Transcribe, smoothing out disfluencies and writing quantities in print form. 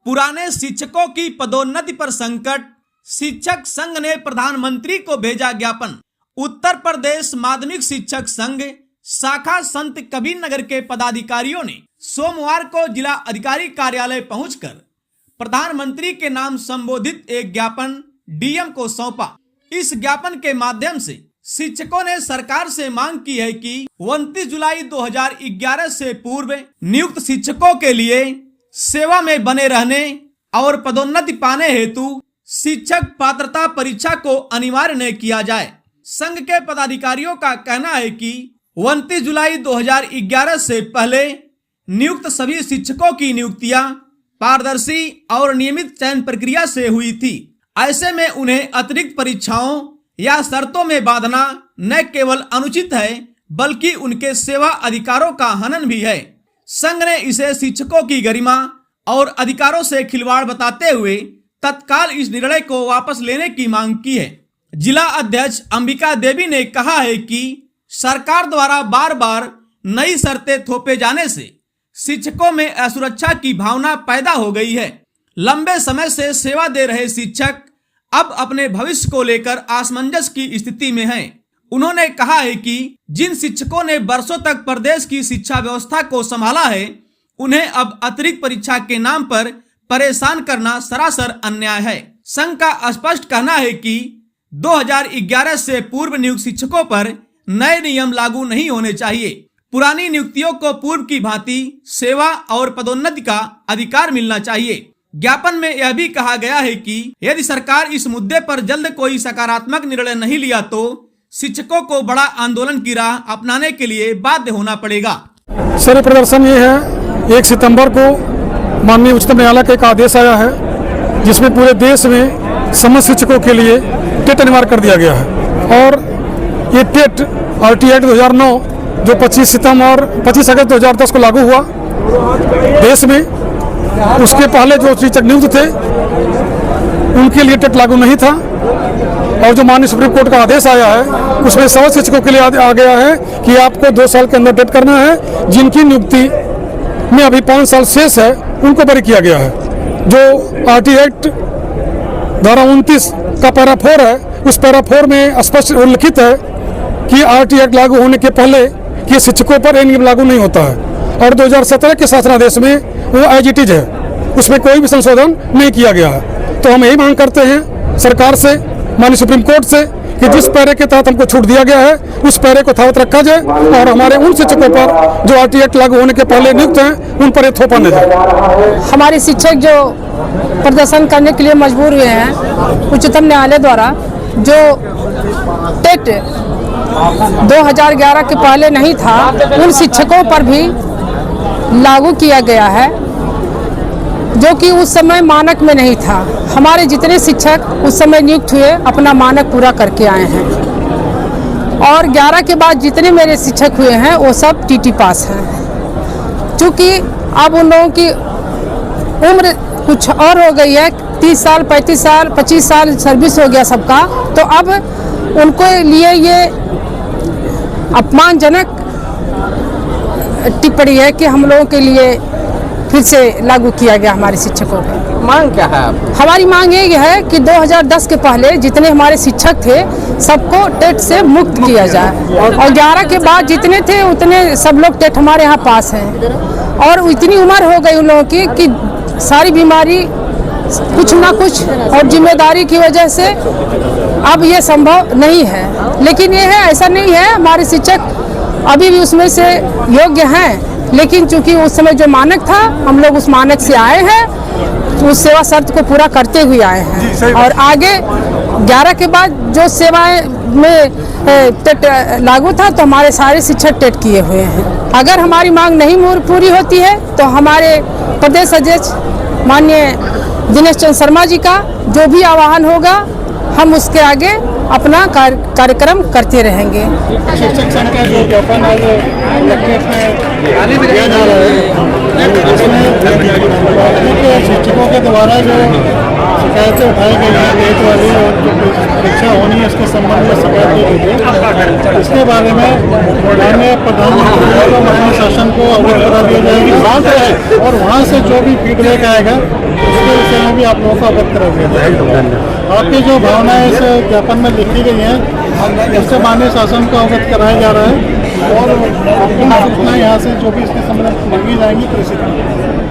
पुराने शिक्षकों की पदोन्नति पर संकट, शिक्षक संघ ने प्रधानमंत्री को भेजा ज्ञापन। उत्तर प्रदेश माध्यमिक शिक्षक संघ शाखा संत कबीर नगर के पदाधिकारियों ने सोमवार को जिला अधिकारी कार्यालय पहुंचकर प्रधानमंत्री के नाम संबोधित एक ज्ञापन डीएम को सौंपा। इस ज्ञापन के माध्यम से शिक्षकों ने सरकार से मांग की है कि 29 जुलाई 2011 से पूर्व नियुक्त शिक्षकों के लिए सेवा में बने रहने और पदोन्नति पाने हेतु शिक्षक पात्रता परीक्षा को अनिवार्य न किया जाए। संघ के पदाधिकारियों का कहना है कि 29 जुलाई 2011 से पहले नियुक्त सभी शिक्षकों की नियुक्तियां पारदर्शी और नियमित चयन प्रक्रिया से हुई थी। ऐसे में उन्हें अतिरिक्त परीक्षाओं या शर्तों में बांधना न केवल अनुचित है बल्कि उनके सेवा अधिकारों का हनन भी है। संघ ने इसे शिक्षकों की गरिमा और अधिकारों से खिलवाड़ बताते हुए तत्काल इस निर्णय को वापस लेने की मांग की है। जिला अध्यक्ष अंबिका देवी ने कहा है कि सरकार द्वारा बार बार नई शर्तें थोपे जाने से शिक्षकों में असुरक्षा की भावना पैदा हो गई है। लंबे समय से सेवा दे रहे शिक्षक अब अपने भविष्य को लेकर असमंजस की स्थिति में हैं। उन्होंने कहा है कि जिन शिक्षकों ने वर्षों तक प्रदेश की शिक्षा व्यवस्था को संभाला है उन्हें अब अतिरिक्त परीक्षा के नाम पर परेशान करना सरासर अन्याय है। संघ का स्पष्ट कहना है कि 2011 से पूर्व नियुक्त शिक्षकों पर नए नियम लागू नहीं होने चाहिए। पुरानी नियुक्तियों को पूर्व की भांति सेवा और पदोन्नति का अधिकार मिलना चाहिए। ज्ञापन में यह भी कहा गया है कि यदि सरकार इस मुद्दे पर जल्द कोई सकारात्मक निर्णय नहीं लिया तो शिक्षकों को बड़ा आंदोलन की राह अपनाने के लिए बाध्य होना पड़ेगा। सर, प्रदर्शन ये है, 1 सितंबर को माननीय उच्चतम न्यायालय का एक आदेश आया है जिसमें पूरे देश में समस्त शिक्षकों के लिए टेट अनिवार्य कर दिया गया है। और ये टेट RT एक्ट 2009 जो 25 सितंबर और 25 अगस्त 2010 को लागू हुआ देश में, उसके पहले जो शिक्षक नियुक्त थे उनके लिए टेट लागू नहीं था। और जो माननीय सुप्रीम कोर्ट का आदेश आया है उसमें समस्त शिक्षकों के लिए आ गया है कि आपको 2 साल के अंदर टेट करना है। जिनकी नियुक्ति में अभी 5 साल शेष है उनको बरी किया गया है। जो RT एक्ट धारा 29 का पैरा 4 है, उस पैरा 4 में स्पष्ट उल्लिखित है कि RT एक्ट लागू होने के पहले कि शिक्षकों पर यह नियम लागू नहीं होता है। और 2017 के शासनादेश में वो एज इट इज है, उसमें कोई भी संशोधन नहीं किया गया है। तो हम यही मांग करते हैं सरकार से, माननीय सुप्रीम कोर्ट से, कि जिस पैरे के तहत हमको छूट दिया गया है उस पैरे को यथावत रखा जाए और हमारे उन शिक्षकों पर जो RT एक्ट लागू होने के पहले नियुक्त हैं उन पर ये थोपा न जाए। हमारे शिक्षक जो प्रदर्शन करने के लिए मजबूर हुए हैं, उच्चतम न्यायालय द्वारा जो टेट 2011 के पहले नहीं था उन शिक्षकों पर भी लागू किया गया है जो कि उस समय मानक में नहीं था। हमारे जितने शिक्षक उस समय नियुक्त हुए अपना मानक पूरा करके आए हैं और 11 के बाद जितने मेरे शिक्षक हुए हैं वो सब TT पास हैं। चूँकि अब उन लोगों की उम्र कुछ और हो गई है, 30 साल 35 साल 25 साल सर्विस हो गया सबका, तो अब उनको लिए ये अपमानजनक टिप्पणी है कि हम लोगों के लिए फिर से लागू किया गया हमारे शिक्षकों को। मांग क्या है? हमारी मांग ये है कि 2010 के पहले जितने हमारे शिक्षक थे सबको टेट से मुक्त किया जाए और 11 के बाद जितने थे उतने सब लोग टेट हमारे यहाँ पास हैं। और इतनी उम्र हो गई उन लोगों की कि सारी बीमारी कुछ ना कुछ और जिम्मेदारी की वजह से अब ये संभव नहीं है। लेकिन ये है, ऐसा नहीं है, हमारे शिक्षक अभी भी उसमें से योग्य हैं, लेकिन चूंकि उस समय जो मानक था हम लोग उस मानक से आए हैं, उस सेवा शर्त को पूरा करते हुए आए हैं। और आगे 11 के बाद जो सेवाएं में टेट लागू था तो हमारे सारे शिक्षक टेट किए हुए हैं। अगर हमारी मांग नहीं पूरी होती है तो हमारे प्रदेश अध्यक्ष माननीय दिनेश चंद्र शर्मा जी का जो भी आह्वान होगा हम उसके आगे अपना कार्यक्रम करते रहेंगे। शिक्षक संघ का जो ज्ञापन आज में दिया जा रहा है, शिक्षकों के द्वारा जो शिकायतें उठाई गई हैं टेट वाली और जो परीक्षा होनी है उसके संबंध में शिकायत की गई है, इसके बारे में माननीय प्रधानमंत्री और माननीय शासन को अवगत करा दिया जाएगी और वहाँ से जो भी फीडबैक आएगा उसके विषय में भी आप लोगों को अवगत करा गया। आपकी जो भावनाएं इस ज्ञापन में लिखी गई हैं उससे माननीय शासन को अवगत कराया जा रहा है और सूचना यहाँ से जो भी इसके संबंध में मांगी जाएंगी प्रेषित